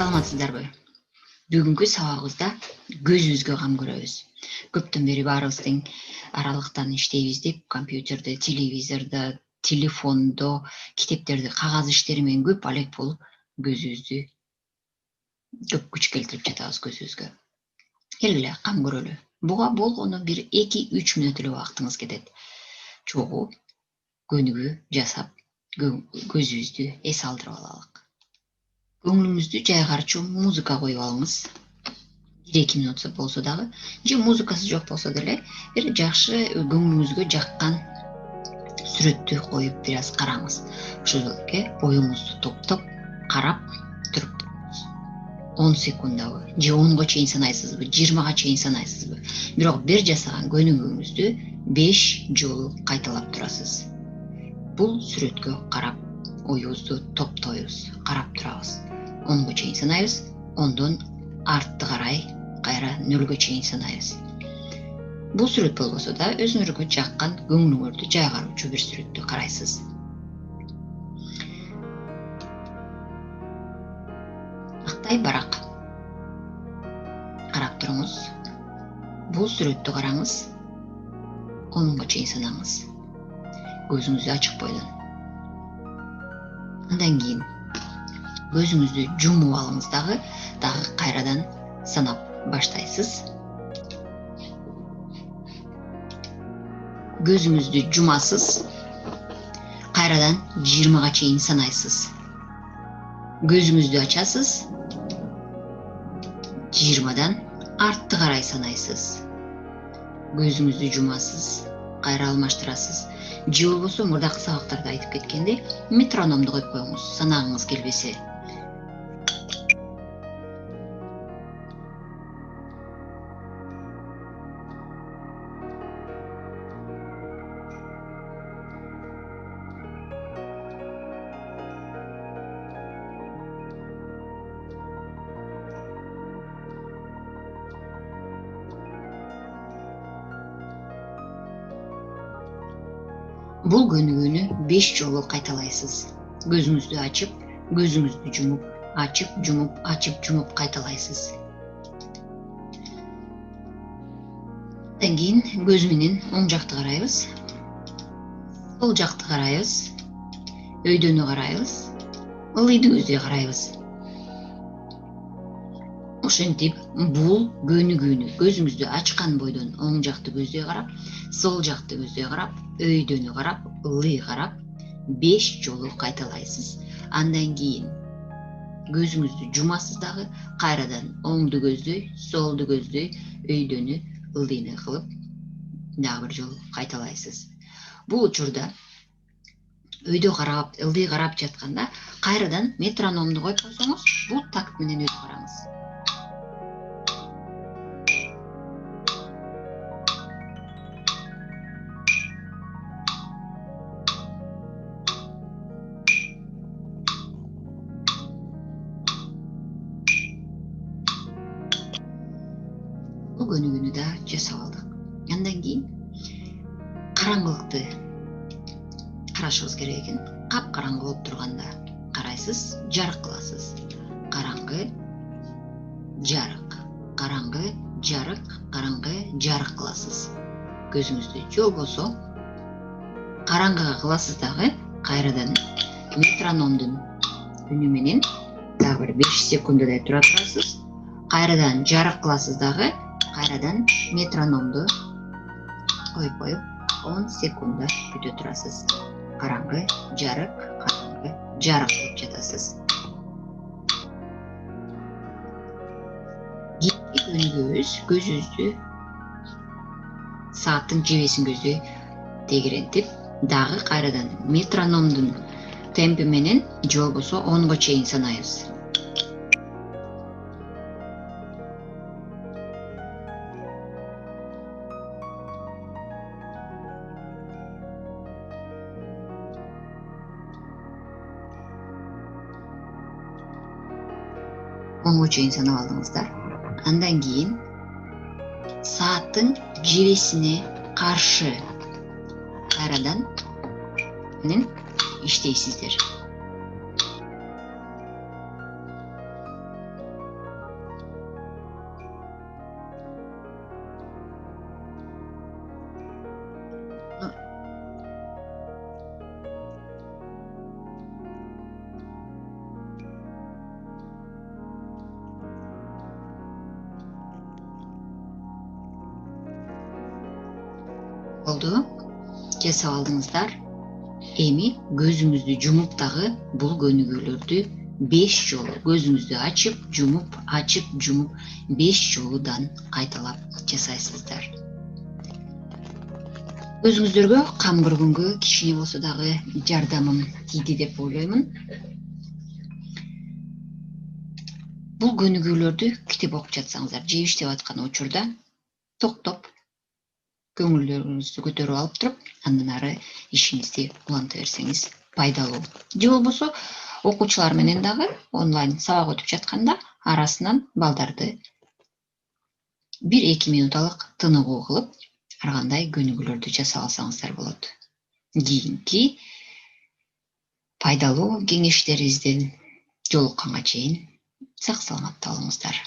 Саламатсыздарбы? Бүгүнкү сабагыбызда көзүбүзгө кам көрөбүз. Көптөн бери баарыбыздын аралыктан иштейбиз деп компьютерде, телевизордо, телефондо, китептерде, кагаз иштери менен көп алек болуп көзүбүздү көп күч келтирип жатабыз көзүбүзгө. Келгиле кам көрөлү. Буга болгону бир 2-3 мүнөт эле убактыңыз кетет. Чогуу көнүгүү жасап көзүбүздү эс алдырып алалык. Көңүлүңүздү жайгарчу музыка коюп алыңыз. 1-2 мүнөт болсо дагы, же музыкасы жок болсо деле, бир жакшы көңүлүңүзгө жаккан сүрөттү коюп бир аз караңыз. Ошолке оюңузду топтоп карап туруп туруңуз. 10 секундабы, же 10го чейин санайсызбы, 20га чейин санайсызбы? Бирок бир жасаган көнүгүүңүздү 5 жолу кайталап турасыз. Бул сүрөткө карап оюбузду топтойбуз, карап турабыз. 10го чейин санайбыз, 10дон артты карай кайра 0го чейин санайбыз. Бул сүрөт болбосо да өзүңөргө жаккан, көңүлүңөрдү жайгарчу бир сүрөттү карайсыз. Актай барак карап туруңуз. Бул сүрөттү караңыз. 10го чейин санаңыз. Көзүңүздү ачык бойдон. Андан кийин көзүңүздү жумуп алыңыз дагы кайрадан санап баштайсыз. Көзүңүздү жумасыз, кайрадан 20га чейин санайсыз. Көзүңүздү ачасыз, 20дан артты карай санайсыз. Көзүңүздү жумасыз, кайра алмаштырасыз. Же болбосо мурдакы сабактарда айтып кеткендей, метрономду коюп коюңуз, санагыңыз келбесе. Бул көнүгүүнү 5 жолу кайталайсыз. Көзүңүздү ачып, көзүңүздү жумуп, ачып, жумуп, ачып, жумуп кайталайсыз. Андан кийин көз менен оң жакты карайбыз, сол жакты карайбыз, өйдөнү карайбыз, ылдыйды көздөй карайбыз. Ошентип бул көнүгүүнү көзүңүздү ачкан бойдон оң жакты көздөй карап, сол жакты көздөй карап, өйдөнү карап, ылдый карап 5 жолу кайталайсыз. Андан кийин көзүңүздү жумасыз дагы, кайрадан оңду көздөй, солду көздөй, өйдөнү, ылдыйны кылып дагы бир жолу кайталайсыз. Бул учурда өйдө карап, ылдый карап жатканда кайрадан метрономду коюп койсоңуз, бул такт менен өтүп караңыз. Бул көнүгүүнү да жасап алдык. Андан кийин караңгылыкты карашыбыз керек экен. Капкараңгы болуп турганда карайсыз, жарык кыласыз. Караңгы, жарык, караңгы, жарык, караңгы, жарык кыласыз. Көзүңүздү же болбосо караңгыга кыласыз дагы, кайрадан метрономдун үнү менен дагы бир 5 секунддай тура турасыз. Кайрадан жарык кыласыз дагы, кайрадан метрономду коюп 10 секунда күтө турасыз. Караңгы, жарык, кылып жатасыз. Кийинки көнүгүүбүз көзүбүздү сааттын жебесин көздөй тегерентип, дагы кайрадан метрономдун темпи менен же болбосо 10го чейин санайбыз. Онго чейин санап алдыңыздар. Андан кийин сааттын жебесине каршы кайрадан иштейсиздер. болду, жасап алдыңыздар. Эми көзүңүздү жумуп дагы бул көнүгүүлөрдү 5 жолу көзүңүздү ачып, жумуп, 5 жолудан кайталап жасайсыздар. Өзүңүздөргө кам көргөнгө кичине болсо дагы жардамым тийди деп ойлоймун. Бул көнүгүүлөрдү китеп окуп жатсаңыздар, же иштеп аткан учурда токтоп, көңүлдөрүңүздү көтөрүп алып туруп, андан ары ишиңизди уланта берсеңиз пайдалуу. Же болбосо окуучулар менен дагы онлайн сабак өтүп жатканда арасынан балдарды 1-2 минуталык тыныгуу кылып, ар кандай көнүгүүлөрдү жасап алсаңыздар болот. Кийинки пайдалуу кеңештерибизден жолукканга чейин сак саламатта болуңуздар.